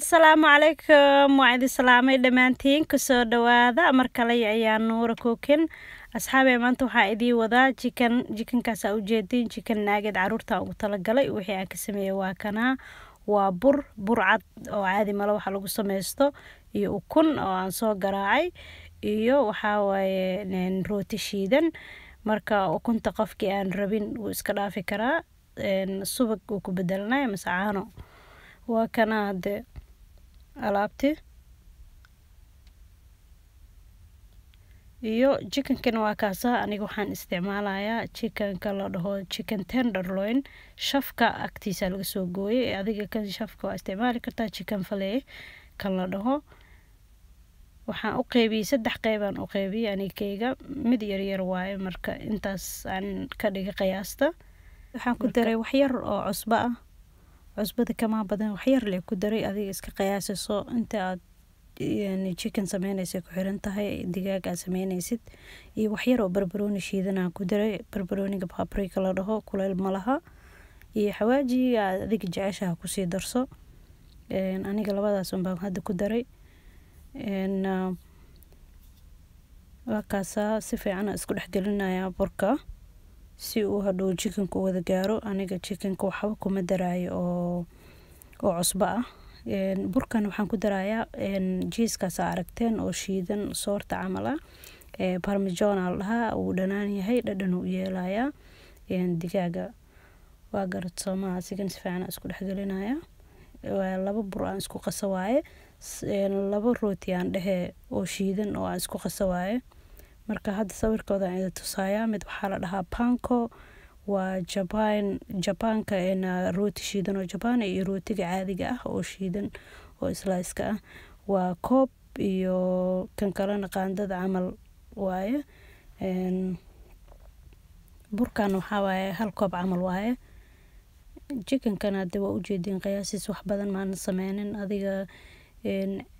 Asalaamu calaykum waa idin salaamay dhammaantiin kusoo dhawaada mar kale ayaa Nuura Cooking asxaabay maanta waxaa idin wadaa chicken-kaas u jeedin chicken nugget caruurta ugu talagalay wixii aan ka sameeyay waa kana waa bur cad oo caadi malo waxa lagu sameysto iyo ukun oo aan soo garaacay iyo waxa waaye rooti shiidan marka ukunta qofkii aan rabin uu iska dhaafi karaa subag uu ku bedelnaa ama caano waa kana hade alaabti iyo chicken-kan waa kaasa aniga waxaan isticmaalayaa chicken-ka la dhaho chicken tenderloin shafka agtiisa laga soo gooyay adiga kan shafka waa isticmaali kartaa chicken fillet kan la dhaho waxaan u qaybiyay 3 qaybaan u qaybiyay anigayga mid yar waaye marka intaas aan ka dhigay qiyaasta waxaan ku daray wax yar oo cusbo ah cusbada kama badan wax yar leh ku daray adiga iska qiyaasayso inta aad chicken sameynaysid ku xiran tahay digaag aad sameynaysid iyo wax yar oo barbarooni shiidan ku daray barbarooniga paprika la dhaho kuleel malaha iyo xawaaji adiga jeceshaha ku sii darso aniga labadaas baan hadda ku daray waa kaasa si fiican isku dhex gelinayaa burka si uu hadhow chicken-ku wada gaaro aniga chicken-ka waxba kuma daraayo oo cusbo ah burkan waxaan ku darayaa cheese-kaas aragteen oo shiidan soorta camal ah parmesan lahaa uu dhanaan yahay dhadhan uu yeelayaa digaaga waa garad Soomaa si fiican isku dhex gelinaya waa laba bur aan isku qasawaaye laba rooti aan dhahe oo shiidan oo aan isku qasawaaye marka hadda sawirkooda aan tusaaya mid waxa la dhahaa panko waa Japan-ka rooti shiidan oo Japan iyo rootiga caadiga ah oo shiidan oo slice-ka ah waa koob iyo kan kalena qaandada camal waaye burkan waxa waaye hal koob camal waaye chicken-kan hadda waa u jeedin qiyaasiis wax badan maan sameynin adiga 8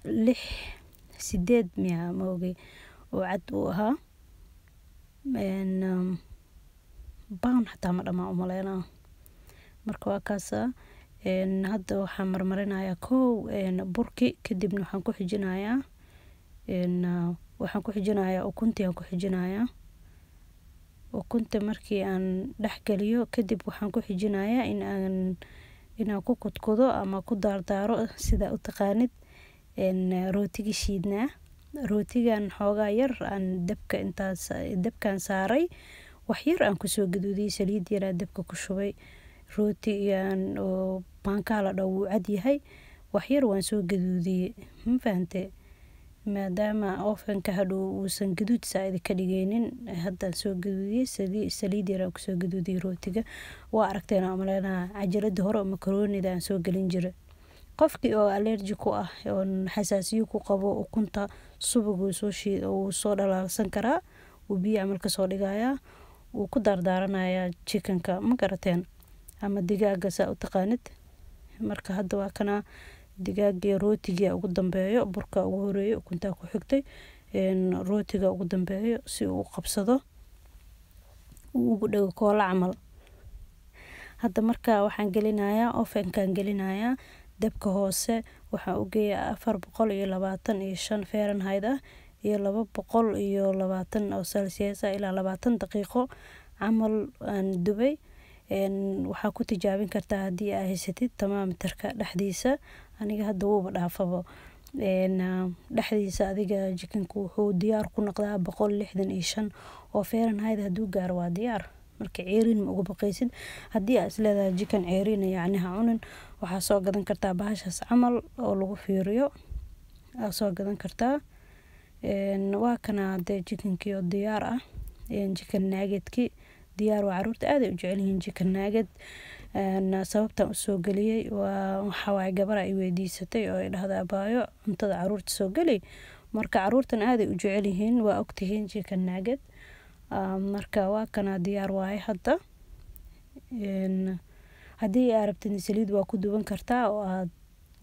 miya ma ogi oo cad uu ahaa baan xataa ma dhamaa u maleynaa marka waa kaasa hadda waxaan marmarinayaa burki kadibna waxaan ku xijinayaa ukuntii aan ku xijinayaa ukunta markii aan dhex galiyo kadib waxaan ku xijinayaa inaan ku kudkudo ama ku daardaaro sida u taqaanid rootiga shiidnaa rootigan xoogaa yar aan dabkan saaray wax yar aan kusoo gaduudiyay saliid yar aan dabka ku shubay rootigan oo panka la dhaho cad yahay wax yar waan soo gaduudiyay ma fahantay maadaama ovenka hadhow uusan gaduud saaid ka dhigaynin hadda soo gaduudiyay saliid yar aan kusoo gaduudiyay rootiga waa aragteen aan maleynaa cajalada hore macaronida aan soo galin jiray qofkii oo allergy ku ah oo xasaasiyo ku qabo ukunta subag uu soo dhalaalsan karaa uu biyo amal ka soo dhigayaa uu ku dardaaranayaa chicken-ka ma garateen ama digaaga saa u taqaanid marka hadda waa kana digaaga rootiga ugu dambeeyo burka ugu horeeyo ukunta ku xigtay rootiga ugu dambeeyo si uu qabsado uu ugu dhago koola camal hadda marka waxaan gelinayaa oven-kan gelinayaa dabka hoose waxa uu geeyaa 425 Fahrenheit ah iyo 220 oo Celsius ah ilaa 20 daqiiqo camal aan dubay waxa ku tijaabin kartaa hadii aad haysatid thermometer-ka dhexdiisa aniga hadda wuu dhaafabo dhexdiisa adiga chicken-ku wuxuu diyaar ku noqdaa 165 oo Fahrenheit haduu gaaro waa diyaar marka ceerin ma ugu baqaysid hadii aad isleedahay chicken ceerin yacni ha cunin waxa soo gadan kartaa bahashaas camal oo lagu fiiriyo aad soo gadan kartaa waa kana hada chicken-kii oo diyaar ah chicken nugget-kii diyaar waa caruurta aad ay u jecel yihiin chicken nugget sababta u soo galiyay waxa waay gabar ay weydiisatay oo ay dhahday abaayo cuntada caruurta soo gali marka caruurtan aad ay u jecel yihiin waa ogtihiin chicken nugget marka waa kana diyaar waaye hadda hadii aad rabtid saliid waa ku duban kartaa oo aad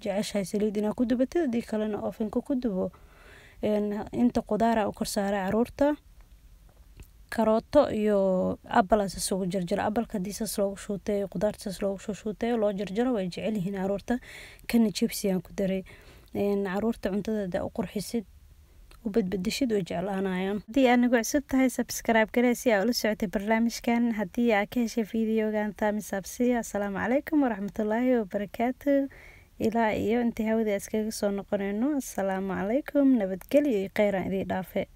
jeceshahay saliid inaad ku dubatid hadii kalena oven-ka ku dubo inta qudaar u kor saaray caruurta karooto iyo apple isugu jarjaro apple hadii saas loogu shuutay qudaarta saas loogu shuutay loo jarjaro way jecel yihiin caruurta kana chips aan ku daray caruurta cuntada u qurxisid u badbadishid way jeclaanayaan hadii aad nagu cusub tahay subscribe garee si aad ula socotay barnaamijkan hadii aad ka heshay videogan taamisabsiya assalaamu calaykum waraxmatullaahi wabarakaatuh ilaa iyo intii hawada iskaga soo noqonayno assalaamu calaykum nabadgelyo iyo kheyr aan idin dhaafay